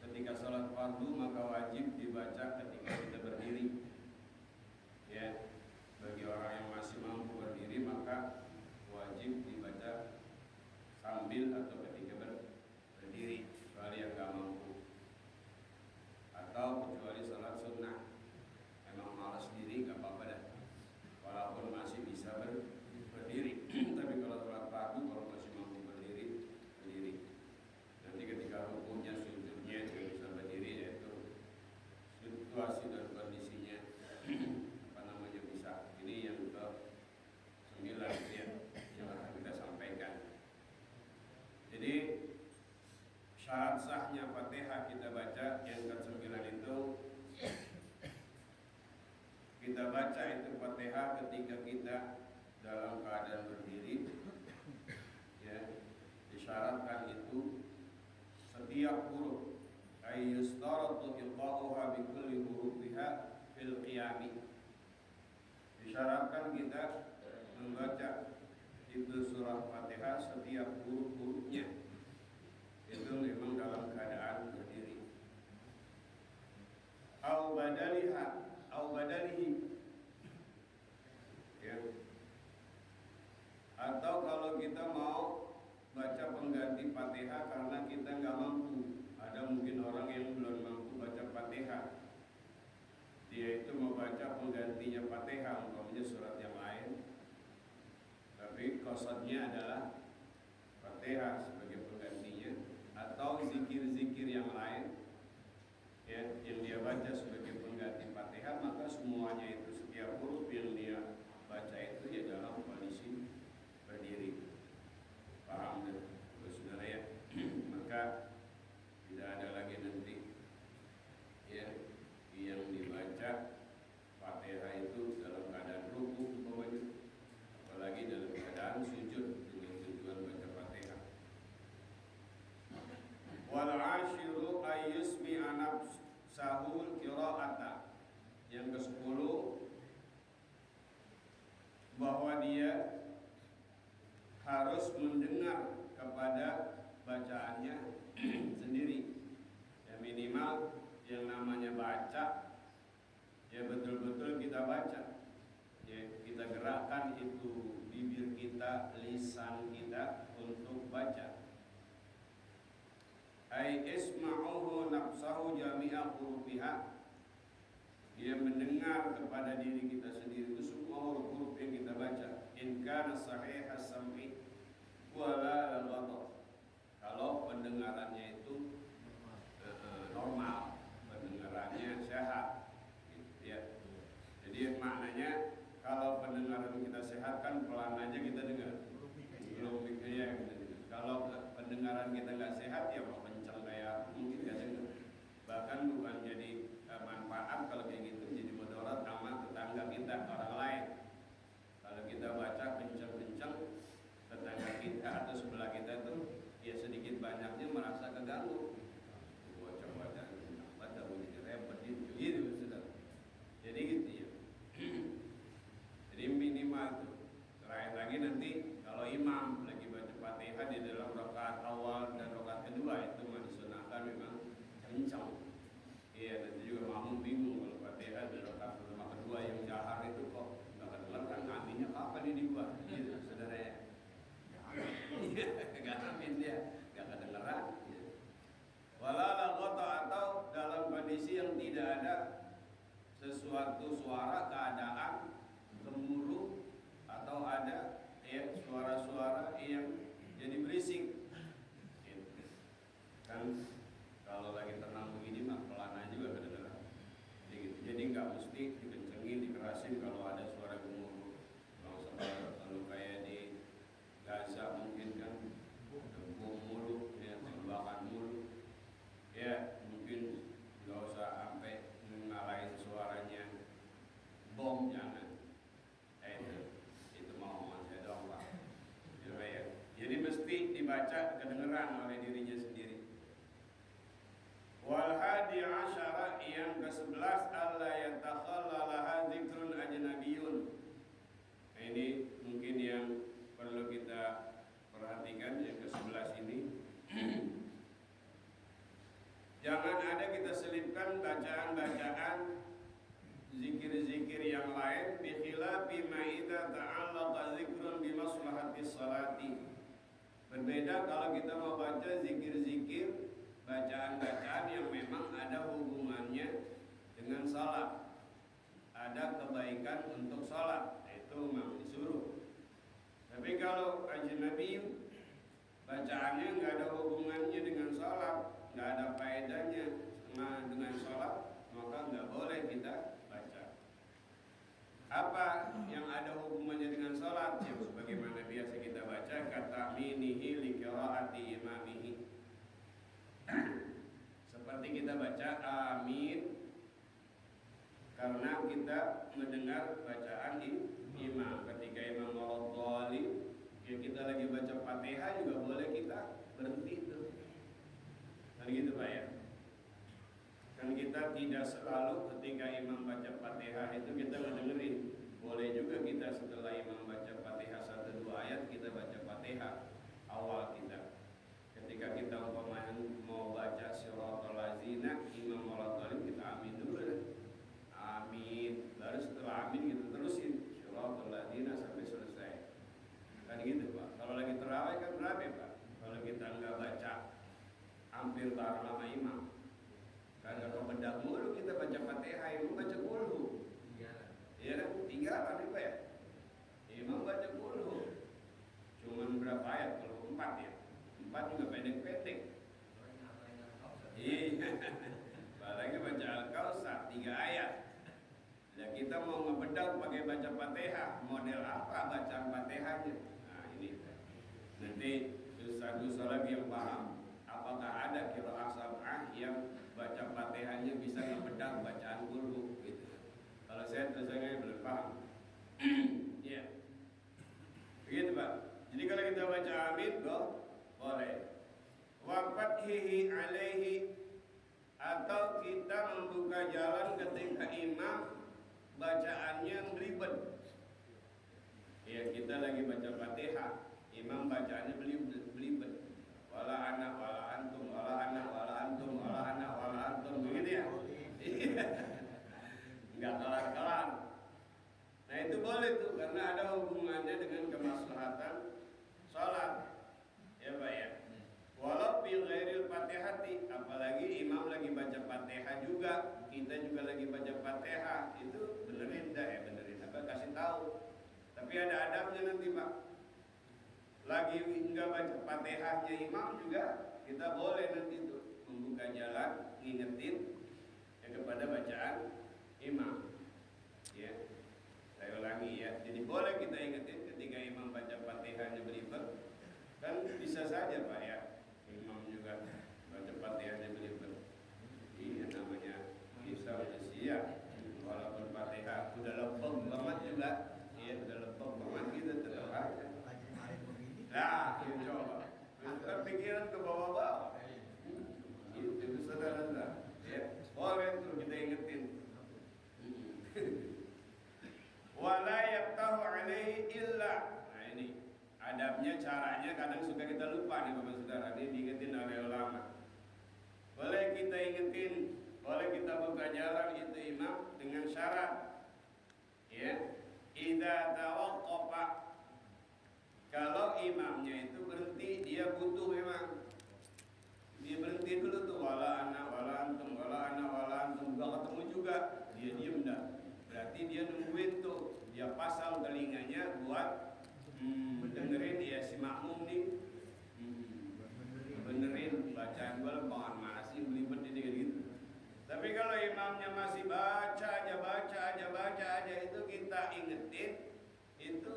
Ketika sholat fardu maka wajib dibaca ketika kita berdiri, ya. kita baca itu Fatihah ketika kita dalam keadaan berdiri, ya, disyaratkan itu setiap huruf ayyustaratu iqra'uha bi kulli hurufiha fil qiyami. Disyaratkan kita membaca itu surah Fatihah setiap huruf-hurufnya itu memang dalam keadaan berdiri. Au badalihi, ya. Atau kalau kita mau baca pengganti Fatihah karena kita nggak mampu, ada mungkin orang yang belum mampu baca Fatihah, dia itu mau baca penggantinya Fatihah, umpamanya surat yang lain, tapi qasadnya adalah Fatihah sebagai penggantinya, atau zikir-zikir yang lain, ya, yang dia baca sebagai pengganti Fatihah, maka semuanya itu setiap huruf yang dia baca itu ya dalam kondisi berdiri. Paham kan, saudara ya? Maka tidak ada lagi nanti, ya, yang dibaca Fatihah itu dalam keadaan ruku umpamanya, apalagi dalam keadaan sujud dengan tujuan baca Fatihah. Wal ashiru ayyusmi'a nafsahul qira'ata. Yang ke-10, bahwa dia harus mendengar kepada bacaannya sendiri. Ya, minimal yang namanya baca, ya betul-betul kita baca, ya, kita gerakkan itu bibir kita, lisan kita untuk baca. Ai isma'uhu nafsahu jami'a hurufiha. Dia mendengar kepada diri kita sendiri itu semua huruf-huruf yang kita baca. In kana sahih as-sam'i wala ghadab. Kalau pendengarannya itu normal, pendengarannya sehat, gitu ya. Jadi maknanya kalau pendengaran kita sehat kan pelan aja kita dengar. Belum ya kita dengar. Kalau pendengaran kita nggak sehat ya mau kencang kayak mungkin nggak dengar. Bahkan bukan jadi manfaat kalau kayak gitu, jadi mudarat sama tetangga kita, orang lain. Kalau kita baca kencang-kencang, tetangga kita atau sebelah kita tuh ya sedikit banyaknya merasa keganggu. Baca baca bunyi repot gitu sudah. Jadi gitu ya. Jadi minimal tuh. Terakhir lagi nanti kalau imam lagi baca Fatihah di dalam rakaat awal dan rakaat kedua itu disunahkan memang kencang. Iya, nanti juga makmum bingung kalau Fatihah di rakaat pertama kedua yang jahar itu kok nggak kedengeran kan, aminnya kapan ini gua? Gitu, saudara ya. Nggak amin dia, nggak kedengeran. Walala kota atau dalam kondisi yang tidak ada sesuatu suara, keadaan gemuruh atau ada ya suara-suara yang jadi berisik. Gitu. Kan kalau lagi tenang begini mah pelan aja juga kedengeran. Jadi nggak mesti dikencengin, dikerasin kalau ada suara gemuruh. Kalau kayak di Gaza mungkin kan bom mulu, ya, tembakan mulu, ya mungkin nggak usah sampai ngalahin suaranya bom, jangan. Itu mau omongan saya doang Pak. Ya. Jadi mesti dibaca kedengeran oleh dirinya sendiri. Wal hadi asyara yang ke-11 alla yatakhallalaha dzikrun ajnabiyyun. Nah, ini mungkin yang perlu kita perhatikan yang ke-11 ini. Jangan ada kita selipkan bacaan-bacaan zikir-zikir yang lain bi khilafi ma idza ta'allaqa dzikrun bi maslahatis salati. Berbeda kalau kita mau baca zikir-zikir, bacaan-bacaan yang memang ada hubungannya dengan salat, ada kebaikan untuk salat, itu memang disuruh. Tapi kalau ajnabi bacaannya nggak ada hubungannya dengan salat, nggak ada faedahnya dengan salat, maka nggak boleh kita baca. Apa yang ada hubungannya dengan salat? Ya, sebagaimana biasa kita baca kata minihi li qiraati imamihi. Seperti kita baca amin karena kita mendengar bacaan imam. Ketika imam waladhdallin, ya kita lagi baca Fatihah juga boleh kita berhenti tuh. Kan gitu Pak ya. Kan kita tidak selalu ketika imam baca Fatihah itu kita mendengarin. Boleh juga kita setelah imam baca Fatihah 1-2 ayat kita baca Fatihah awal kita. Ketika kita umpamanya mau baca siratal ladzina imam waladhdallin, kita amin dulu ya. Amin. Baru setelah amin kita terusin siratal ladzina sampai selesai. Kan gitu Pak. Kalau lagi tarawih kan berapa Pak? Kalau kita enggak baca hampir bareng sama imam. Kan kalau bedak mulu kita baca Fatihah, imam baca kulhu. Iya kan? 3 kan Pak ya? Imam baca kulhu. Cuman berapa ayat? Kalau 4 ya? 4 juga pendek-pendek. Iya. Apalagi baca Al-Kautsar 3 ayat. Ya kita mau ngebedak pakai baca Fatihah, model apa bacaan Fatihahnya? Nah ini. Nanti dosa-dosa lagi yang paham. Apakah ada qiraah sab'ah yang baca Fatihahnya bisa ngebedak bacaan kulhu gitu. Kalau saya terus saya belum paham. Ya. Begitu Pak. Jadi kalau kita baca amin boleh. Wa fathihi alaihi, atau kita membuka jalan ketika imam bacaannya belibet. Ya kita lagi baca Fatihah, imam bacaannya belibet. Wala ana wala antum wala ana wala antum wala ana wala antum, begitu ya. Enggak kelar-kelar. Nah itu boleh tuh karena ada hubungannya dengan kemaslahatan sholat, ya Pak ya. Walau fi ghairil Fatihati, apalagi imam lagi baca Fatihah juga, kita juga lagi baca Fatihah, itu benerin dah ya, benerin apa kasih tahu. Tapi ada adabnya nanti Pak. Lagi enggak baca Fatihahnya imam juga, kita boleh nanti itu membuka jalan, ngingetin ya kepada bacaan imam. Ya. Saya ulangi ya. Jadi boleh kita ingetin ketika imam baca Fatihahnya belibet. Kan bisa saja Pak ya. Imam juga baca Fatihahnya belibet. Ini namanya kisah manusia. Walaupun Fatihah sudah lepek banget juga, ya sudah lepek banget gitu tetap aja. Nah, ya coba. Kan pikiran ke bawah-bawah. Itu saudara-saudara. Ya, boleh tuh kita ingetin. Wala yaftahu alaihi illa. Nah ini adabnya, caranya kadang suka kita lupa nih Bapak Saudara, ini diingetin oleh ulama. Boleh kita ingetin, boleh kita buka jalan itu imam dengan syarat ya, idza tawaqqafa, kalau imamnya itu berhenti, dia butuh memang. Dia berhenti dulu tuh, wala ana wala antum wala ana wala antum, enggak ketemu juga, dia diem dah. Berarti dia nungguin tuh, dia pasang telinganya buat dengerin dia si makmum nih, benerin bacaan gue lembangan mana sih belibet ini gitu. Tapi kalau imamnya masih baca aja itu kita ingetin, itu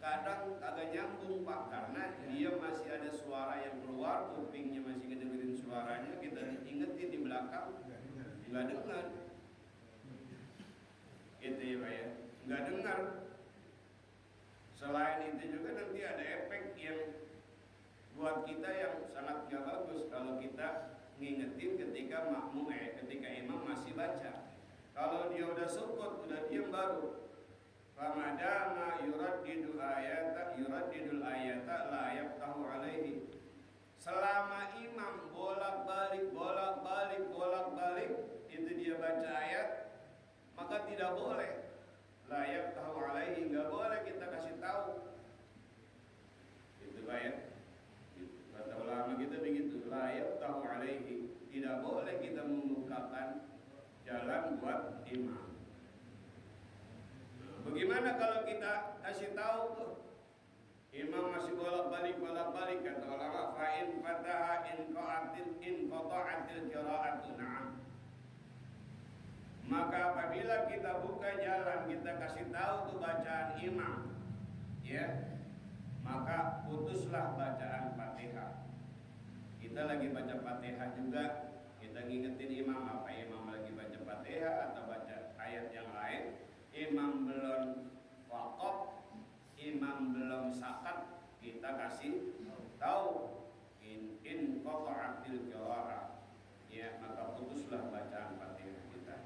kadang agak nyambung Pak, karena dia masih ada suara yang keluar, kupingnya masih ngedengerin suaranya, kita ingetin di belakang nggak dengar. Gitu ya Pak ya, nggak dengar. Selain itu juga nanti ada efek yang buat kita yang sangat nggak bagus kalau kita ngingetin ketika makmum ketika imam masih baca. Kalau dia udah sukut, udah diam baru. Ramadana yuraddidul ayata la yaftahu alaihi. Selama imam bolak-balik itu dia baca ayat, maka tidak boleh layak tahu alaihi, nggak boleh kita kasih tahu. Itu Pak ya. Kata ulama kita begitu, layak tahu alaihi, tidak boleh kita membukakan jalan buat imam. Bagaimana kalau kita kasih tahu tuh, imam masih bolak-balik kata ulama, fa in fataha in qata'atil qira'atu na'am. Maka apabila kita buka jalan, kita kasih tahu tuh bacaan imam, ya, maka putuslah bacaan Fatihah. Kita lagi baca Fatihah juga, kita ngingetin imam, apa imam lagi baca Fatihah atau baca ayat yang kita kasih tahu in qata'atil qira'ah, ya maka putuslah bacaan Fatihah kita.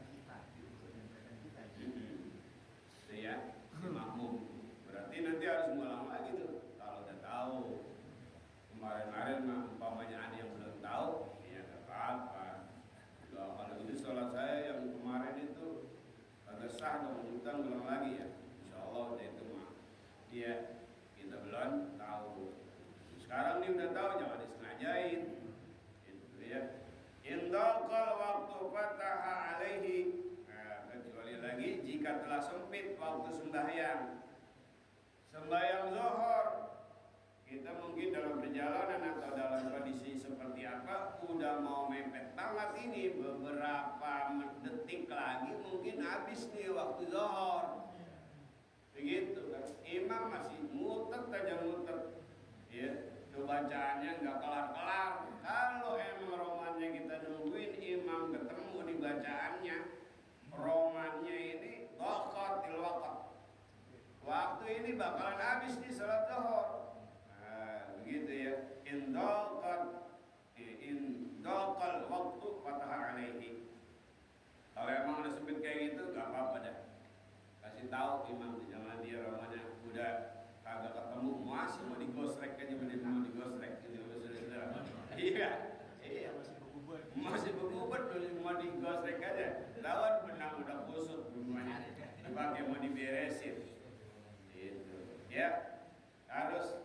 Itu ya, si makmum. Berarti nanti harus ngulang lagi tuh. Kalau udah tahu, kemarin-kemarin mah umpamanya ada yang belum tahu, ya nggak apa-apa. Kalau gitu sholat saya yang kemarin itu agak sah dong, utang ulang lagi ya. Insya Allah udah itu mah. Iya, kita belum tahu. Sekarang ini udah tahu, jangan disengajain. Itu ya. Indaqal waktu fataha alaihi. Nah, kecuali lagi jika telah sempit waktu sembahyang. Sembahyang zuhur, kita mungkin dalam perjalanan atau dalam kondisi seperti apa, udah mau mepet banget ini, beberapa detik lagi mungkin habis nih waktu zuhur. Begitu kan, imam masih mutet aja mutet, ya, itu bacaannya nggak kelar-kelar. Kalau emang romannya kita nungguin imam ketemu di bacaannya, romannya ini waqatil waqt, waktu ini bakalan habis di salat zuhur. Begitu ya, indaqal waktu fataha alaihi. Kalau emang udah sempit kayak gitu, gak apa-apa dah, kasih tahu imam, jangan dia romannya udah kagak ketemu, masih mau digosrek aja, mau digosrek gitu, saudara. Iya, masih bergubat, mau digosrek aja. Lawan benang udah kusut rumahnya, dipakai mau diberesin. Gitu, ya harus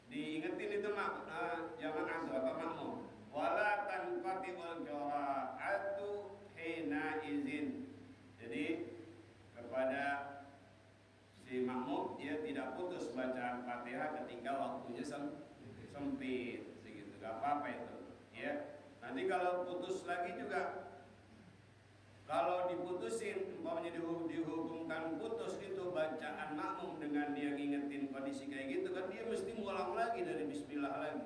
diingetin itu jamaah atau makmum. Wala tanqati'ul qira'atu hina izin. Jadi kepada si makmum, dia tidak putus bacaan Fatihah ketika waktunya sempit, segitu. Gak apa-apa itu, ya. Nanti kalau putus lagi juga, kalau diputusin, umpamanya dihukumkan putus itu bacaan makmum dengan dia ngingetin kondisi kayak gitu kan, dia mesti ngulang lagi dari bismillah lagi.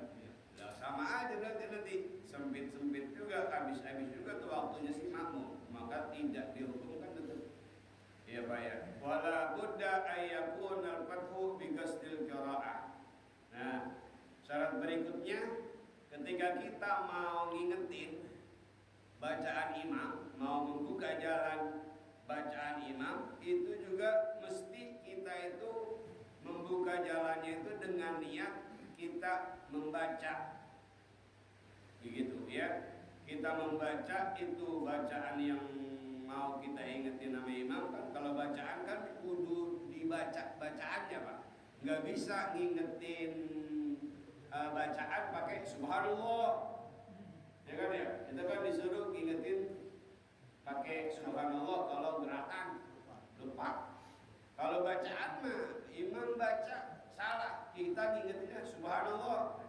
Nah, sama aja berarti nanti sempit juga, habis juga tuh waktunya si makmum, maka tidak dihukumkan tetap. Ya Pak ya. Wala budda ayyakuna al-fathu bi qasdil qira'ah. Nah, syarat berikutnya ketika kita mau ngingetin bacaan imam, mau membuka jalan bacaan imam, itu juga mesti kita itu membuka jalannya itu dengan niat kita membaca, begitu ya. Kita membaca itu bacaan yang mau kita ingetin nama imam kan. Kalau bacaan kan kudu dibaca bacaannya Pak, nggak bisa ngingetin bacaan pakai subhanallah. Ya kan ya, kita kan disuruh ngingetin pakai subhanallah kalau gerakan lupa. Kalau bacaan mah imam baca salah, kita ngingetinnya subhanallah.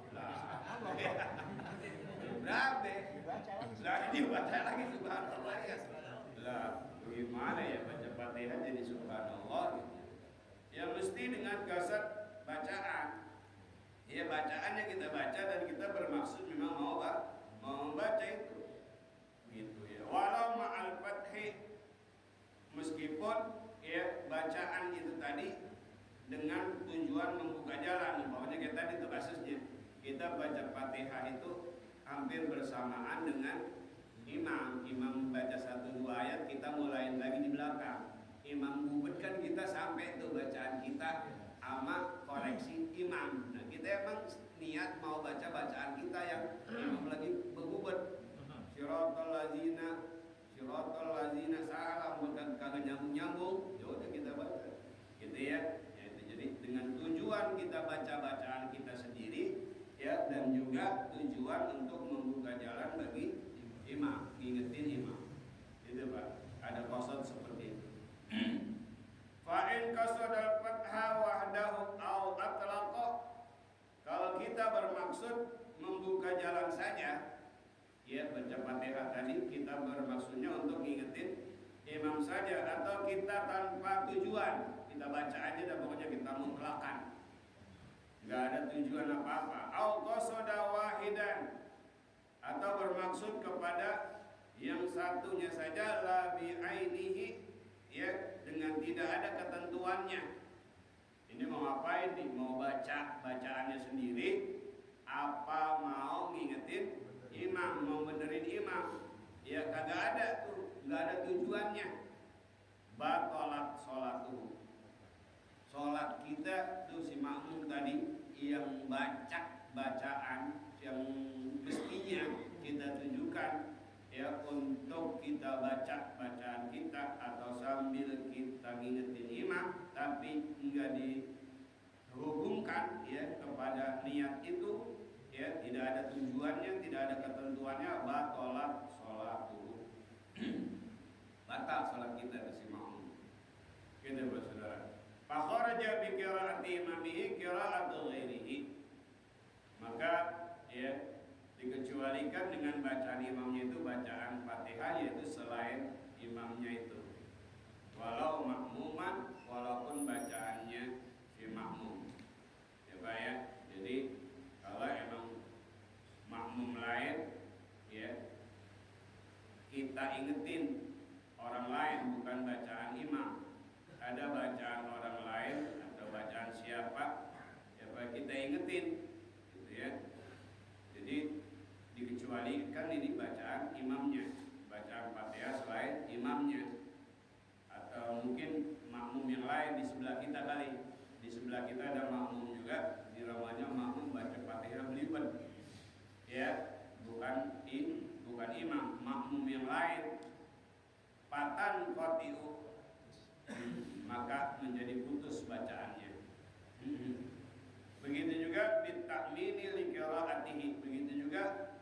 Berapa? Lah dibaca lagi subhanallah ya. Lah gimana ya baca Fatihah jadi subhanallah gitu. Ya mesti dengan kasat bacaan. Ya bacaannya kita baca dan kita bermaksud memang mau membaca itu, gitu ya. Walau ma'al fathi, meskipun ya bacaan itu tadi dengan tujuan membuka jalan. Umpamanya kita tadi itu kasusnya, kita baca Fatihah itu hampir bersamaan dengan imam. Imam baca 1-2 ayat, kita mulain lagi di belakang. Imam bubut kan kita sampai tuh bacaan kita sama koreksi imam. Nah kita emang niat mau baca bacaan kita yang imam lagi berbubut. Siratal lazina salam, bukan kagak nyambung. Ya udah kita baca. Gitu ya. Itu jadi dengan tujuan kita baca bacaan kita sendiri ya, dan juga tujuan untuk membuka jalan bagi imam, ngingetin imam. Itu Pak. Ada qasad seperti itu. Fa'in qasadal fatha wahdahu au atlaqa, kalau kita bermaksud membuka jalan saja, ya baca Fatihah tadi kita bermaksudnya untuk ngingetin imam saja, atau kita tanpa tujuan kita baca aja dan pokoknya kita mutlakan, nggak ada tujuan apa-apa. Au qasada wahidan, atau bermaksud kepada yang satunya saja, la bi ainihi, ya dengan tidak ada ketentuannya. Ini mau ngapain nih? Mau baca baca bacaannya sendiri, apa mau ngingetin imam, mau benerin imam. Ya kagak ada tuh, nggak ada tujuannya. Batalat sholatuhu. Sholat kita tuh si makmum tadi yang baca bacaan yang mestinya kita tunjukkan ya untuk kita baca bacaan kita atau sambil kita ngingetin imam, tapi enggak dihubungkan ya kepada niat itu ya, tidak ada tujuannya, tidak ada ketentuannya, batalat sholatuhu. Batal sholat kita si makmum. Kita bersaudara. Fakharaja bi qiraati imamihi qiraatu ghairihi. Maka ya dikecualikan dengan bacaan imamnya itu bacaan Fatihah, yaitu selain imamnya itu. Walau makmuman, walaupun bacaannya si makmum. Ya Pak ya. Jadi kalau emang makmum lain ya kita ingetin orang lain, bukan bacaan imam. Ada bacaan orang lain atau bacaan siapa ya Pak, kita ingetin gitu ya. Jadi dikecualikan ini bacaan imamnya, bacaan Fatihah selain imamnya. Atau mungkin makmum yang lain di sebelah kita kali. Di sebelah kita ada makmum juga, di rumahnya makmum baca Fatihah beliban. Ya, bukan imam, makmum yang lain. Patan qatiu, maka menjadi putus bacaannya. Begitu juga bitakmini li qiraatihi. Begitu juga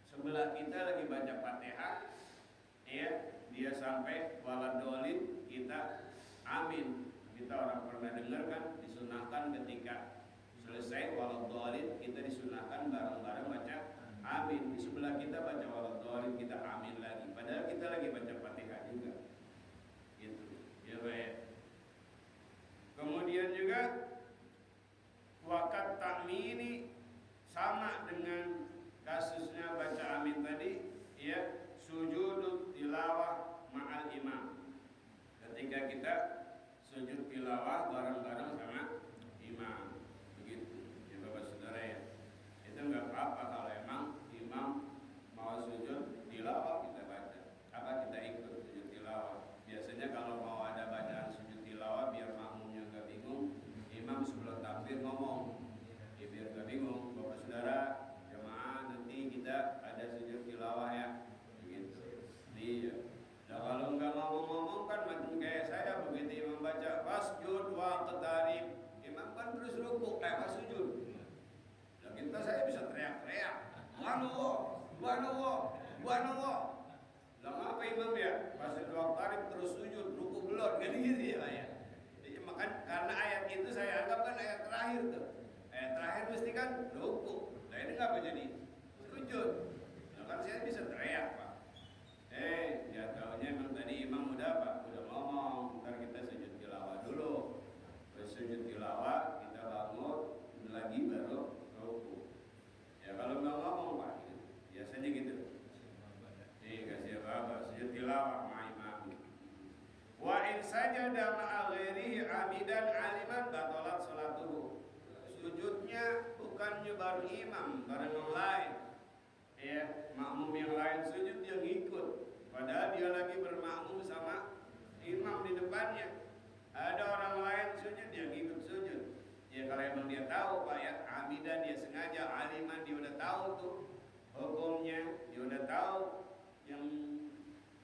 sebelah kita lagi baca Fatihah, ya, dia sampai waladolin, kita amin. Kita orang pernah dengar kan, disunahkan ketika selesai waladolin kita disunahkan bareng-bareng baca amin. Di sebelah kita baca waladolin, kita amin lagi. Padahal kita lagi baca Fatihah juga. Gitu. Ya baik. Kemudian juga wakat takmini, sama dengan kasusnya baca amin tadi, ya, sujud tilawah ma'al imam. Ketika kita sujud tilawah bareng-bareng sama imam, begitu. Ya Bapak Saudara ya. Itu enggak apa-apa kalau emang imam mau sujud tilawah kita baca. Apa kita ikut sujud tilawah. Biasanya kalau mau ada bacaan sujud tilawah biar makmumnya enggak bingung, imam sebelum takbir ngomong. Ya, biar enggak bingung, Bapak Saudara, jemaah nanti kita ada sujud tilawah ya. Begitu. Iya. Nah kalau enggak ngomong-ngomong kan macam kayak saya, begitu imam baca wasjud wa qtarib, imam kan terus rukuk, sujud. Nah kita saya bisa teriak-teriak, Subhanallah. Lah ngapa imam ya? Wasjud wa qtarib terus sujud, rukuk belum, kan gitu ya Pak ya. Jadi makan karena ayat itu saya anggap kan ayat terakhir tuh. Ayat terakhir mesti kan rukuk. Nah ini ngapa jadi sujud? Nah kan saya bisa teriak Pak. Ya tahunya emang tadi imam udah apa? Udah ngomong, ntar kita sujud tilawah dulu. Terus sujud tilawah, kita bangun lagi baru rukuk. Ya kalau nggak ngomong Pak, biasanya gitu. Kasih apa? Sujud tilawah ma imam. Wa in sajada ma'a ghairihi amidan aliman batalat sholatuhu. Sujudnya bukannya baru imam, bareng yang lain. Ya, makmum yang lain sujud dia ngikut, padahal dia lagi bermakmum sama imam di depannya. Ada orang lain sujud, dia ngikut sujud. Ya kalau emang dia tahu Pak ya, amidan dia sengaja, aliman dia udah tahu tuh hukumnya, dia udah tahu yang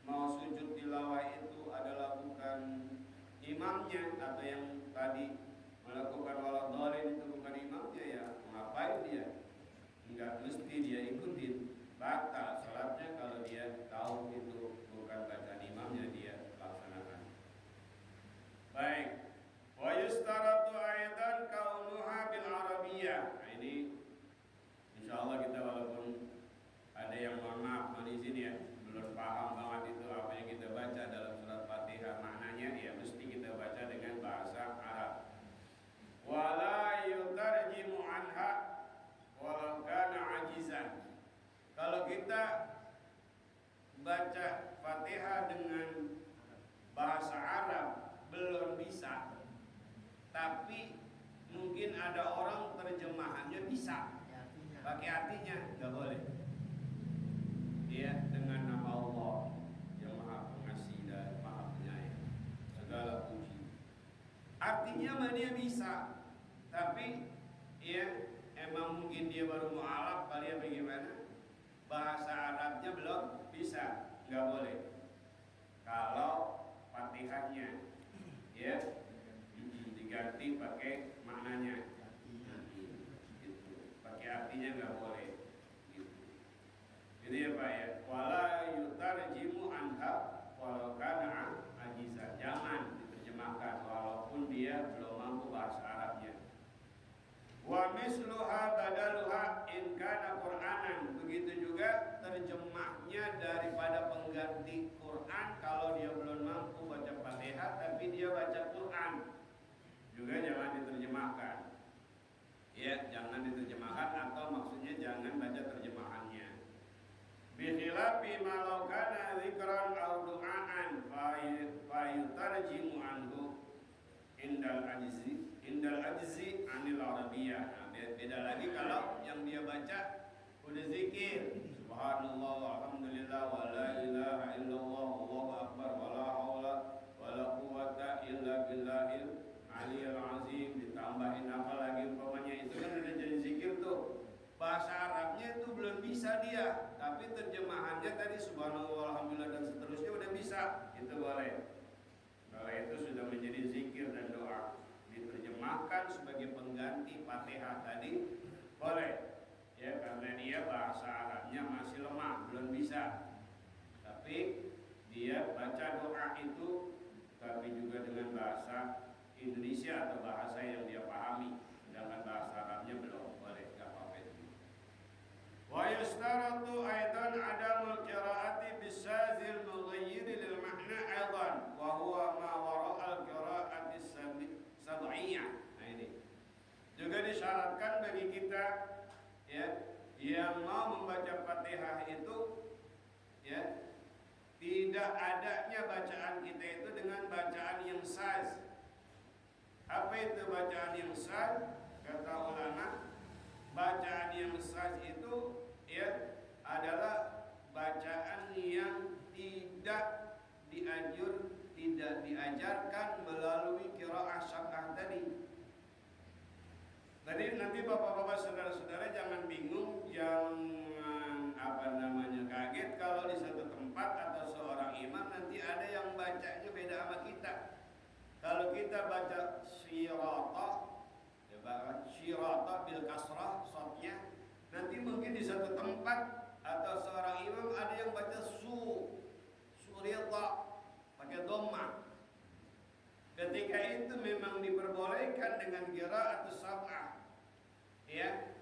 mau sujud tilawah itu adalah bukan imamnya, atau yang tadi melakukan waladhalin itu bukan imamnya, ya ngapain dia? Enggak mesti dia ikutin, batal salatnya kalau dia tahu itu bukan bacaan imamnya, dia laksanakan. Baik. Wa yustaratu aidan kaunuha bil arabiyyah. Nah ini insyaallah kita walaupun ada yang mohon maaf di sini ya, belum paham banget itu apa yang kita baca dalam surat Fatihah maknanya, ya mesti kita baca dengan bahasa Arab. Wala yutarjimu anha walau kana ajizan. Kalau kita baca Fatihah dengan bahasa Arab belum bisa, tapi mungkin ada orang bisa. Pakai artinya nggak boleh. Dia dengan nama Allah yang Maha Pengasih dan Maha Penyayang, segala puji. Artinya mah dia bisa, tapi ya emang mungkin dia baru mu'alaf kali ya bagaimana? Bahasa Arabnya belum bisa, nggak boleh. Kalau Fatihahnya ya diganti pakai maknanya, gitu. Pakai artinya nggak boleh. Gitu. Jadi ya Pak ya, wala yutarjimu anha walau kana ajizan. Jangan diterjemahkan walaupun dia belum mampu bahasa Arabnya. Wa misluha badaluha in kana Qur'anan. Begitu juga terjemahnya daripada pengganti Quran kalau dia belum mampu baca Fatihah tapi dia baca Quran. Juga jangan diterjemahkan. Ya, jangan diterjemahkan atau maksudnya jangan baca terjemahannya. Bi khilafi ma law kana dzikran aw du'aan fa yutarjimu anhu indal ajzi anil arabiyyah. Nah, beda lagi kalau yang dia baca udah zikir subhanallah alhamdulillah wa la ilaha illallah wallahu akbar wa la haula wa la quwwata illa billahil aliyil azim, ditambahin apa lagi umpamanya, itu kan udah jadi zikir tuh. Bahasa Arabnya itu belum bisa dia, tapi terjemahannya tadi subhanallah alhamdulillah dan seterusnya udah bisa, itu boleh. Kalau itu sudah menjadi zikir dan doa, diterjemahkan sebagai pengganti Fatihah tadi boleh. Ya, karena dia bahasa Arabnya masih lemah, belum bisa. Tapi dia baca doa itu tapi juga dengan bahasa Indonesia atau bahasa yang dia pahami, sedangkan bahasa Arabnya belum boleh, enggak apa-apa itu. Wa yustaratu aidan adamul qiraati bisazil mughayyir lil ma'na aidan wa huwa ma wara'al qiraati sab'iyah. Nah ini juga disyaratkan bagi kita ya yang mau membaca Fatihah itu ya tidak adanya bacaan kita itu dengan bacaan yang saz. Apa itu bacaan yang saz? Kata ulama, bacaan yang saz itu ya adalah bacaan yang tidak diajarkan melalui qiraah syab'ah tadi. Tadi nanti bapak-bapak saudara-saudara jangan bingung, jangan kaget kalau di satu tempat atau seorang imam nanti ada yang bacanya beda sama kita. Kalau kita baca syirata, ya baca syirata bil kasrah shadnya, nanti mungkin di satu tempat atau seorang imam ada yang baca surita pakai dhamma. Ketika itu memang diperbolehkan dengan qiraat sab'ah, ya,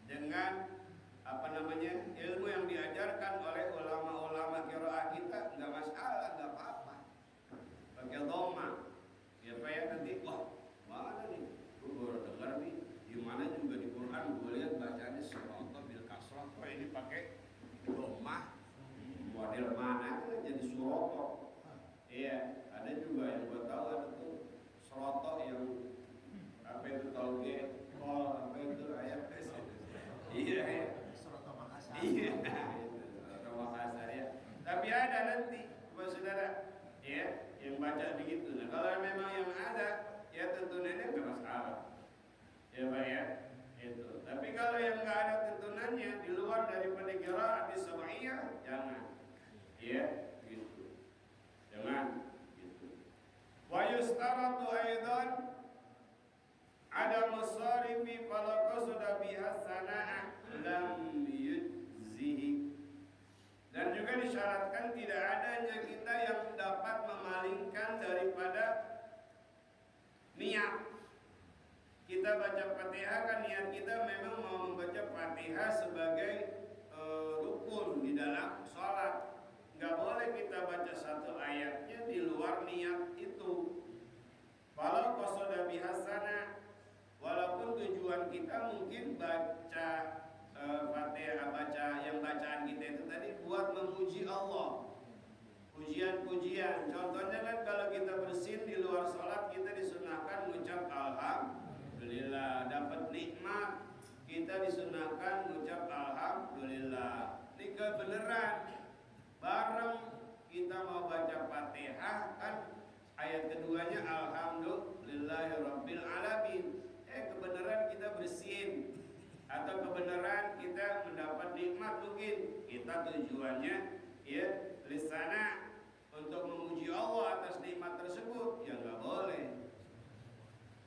dengan ilmu yang diajarkan oleh ulama-ulama qiraat kita, enggak masalah, enggak apa-apa. Pakai dhamma. Ya Pak ya, nanti mana nih? Gue baru dengar nih, di mana juga di Quran gue lihat bacaannya surata bil kasrah, kok ini pakai dhamma. Model mana jadi surata? Iya, ada juga yang gue tahu ada tuh serotok yang apa itu tauge, kol apa itu ayam pes. Iya, Serotok Makassar. Iya, serotok Makassar ya. Tapi ada nanti, buat saudara, ya, yang baca begitu. Nah, kalau memang yang ada, ya tuntunannya nggak masalah. Ya Pak ya, itu. Tapi kalau yang nggak ada tuntunannya di luar daripada qiraat sab'iyah, jangan. Ya, gitu. Jangan gitu. Wa yustaratu aidan ada musarifi fala qasada biha sanaa lam yujzihi. Dan juga disyaratkan tidak adanya kita yang dapat memalingkan daripada niat. Kita baca Fatihah kan niat kita memang mau membaca Fatihah sebagai rukun di dalam sholat. Nggak boleh kita baca satu ayatnya di luar niat itu. Walau qasada bihasana, walaupun tujuan kita mungkin baca Fatihah, baca yang bacaan kita itu tadi buat memuji Allah, pujian-pujian. Contohnya kan kalau kita bersin di luar sholat, kita disunahkan mengucap alhamdulillah, dapat nikmat. Kita disunahkan mengucap alhamdulillah. Ini kebenaran. Bareng kita mau baca Fatihah kan ayat keduanya alhamdulillahirabbil alamin. Kebenaran kita bersin atau kebenaran kita mendapat nikmat mungkin. Kita tujuannya ya lisana untuk memuji Allah atas nikmat tersebut, ya nggak boleh.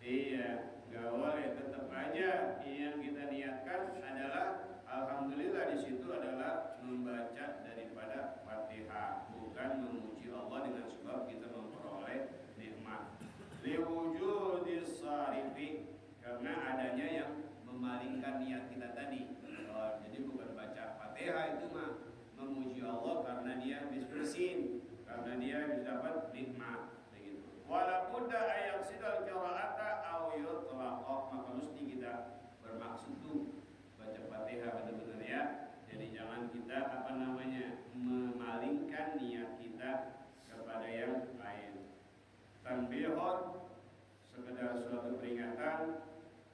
Iya, nggak boleh. Tetap aja yang kita niatkan adalah alhamdulillah, di situ adalah membaca daripada Fatihah, bukan memuji Allah dengan sebab kita memperoleh nikmat. Liwujudis sarifi, karena adanya yang memalingkan niat kita tadi. Jadi bukan baca Fatihah itu mah memuji Allah karena dia habis bersin, karena dia bisa dapat nikmat. Wala budda ayat sidal qiraata aw yutlaqah, maka mesti kita bermaksud tuh baca Fatihah benar-benar ya. Jadi jangan kita memalingkan niat kita kepada yang lain. Tanbihun, sekedar suatu peringatan.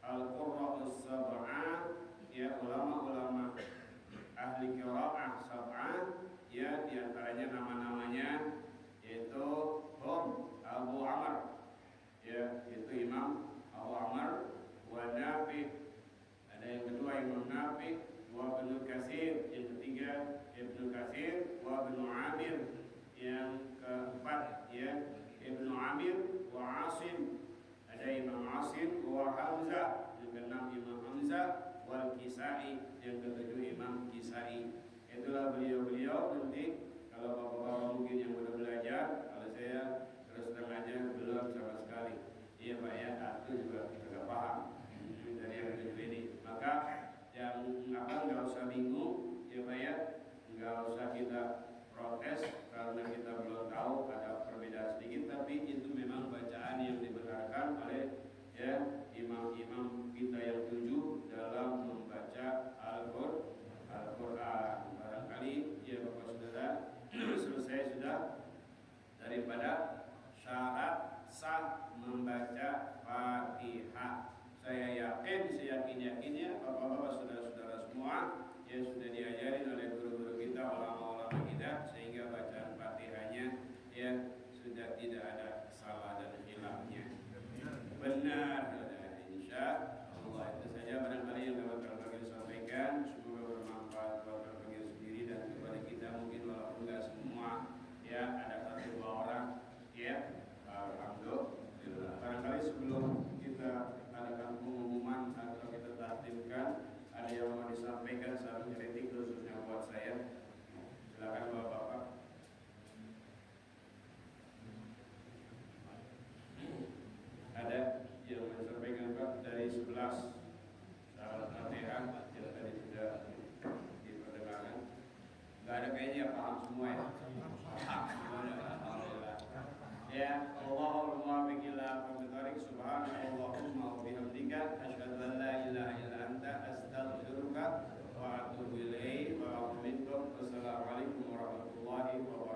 Al-Qurra'us sab'ah, ya ulama-ulama ahli qira'ah sab'ah, ya diantaranya nama-namanya yaitu Abu Amr, ya itu Imam Abu Amr, wa Nafi, ada yang kedua Imam Nafi, wa Ibnu Katsir, yang ketiga Ibnu Katsir, wa Ibnu Amir, yang keempat ya Ibnu Amir, wa Asim, ada Imam Asim, wa Hamzah, yang keenam Imam Hamzah, wal Kisai, yang ketujuh Imam Kisai. Itulah beliau-beliau. Nanti kalau bapak-bapak mungkin yang sudah belajar, kalau saya terus terang aja belum sama sekali. Iya Pak ya, aku juga tidak paham dari yang ketujuh ini. Maka yang nggak usah bingung ya Pak ya, nggak usah kita protes karena kita belum tahu, ada perbedaan sedikit, tapi itu memang bacaan yang dibenarkan oleh ya imam-imam kita yang tujuh dalam membaca Al-Quran. Barangkali ya Bapak Saudara selesai sudah daripada syarat sah membaca Fatihah. Saya yakin-yakinnya Bapak-bapak saudara-saudara semua yang sudah diajarin oleh guru-guru kita, ulama-ulama kita, sehingga bacaan Fatihahnya ya sudah tidak ada salah dan khilafnya. Benar, insya Allah. Itu saja barangkali yang dapat kami sampaikan. Semoga bermanfaat buat kami sendiri dan kepada kita, mungkin walaupun nggak semua ya, ada satu dua orang ya. Alhamdulillah. Barangkali sebelum kita adakan pengumuman atau kita tertibkan, ada yang mau disampaikan satu kritik khususnya buat saya. Silakan Bapak-bapak. Ada yang mau disampaikan Pak dari 11 syarat Fatihah yang tadi sudah diperdengarkan? Enggak ada kayaknya paham semua ya. Alhamdulillah. Ya, Allahumma muwaffiq ila aqwamit thariq, subhanallahumma wa bihamdika asyhadu an la ilaha illa anta astaghfiruka wa atubu ilaik. Wa assalamualaikum warahmatullahi wabarakatuh.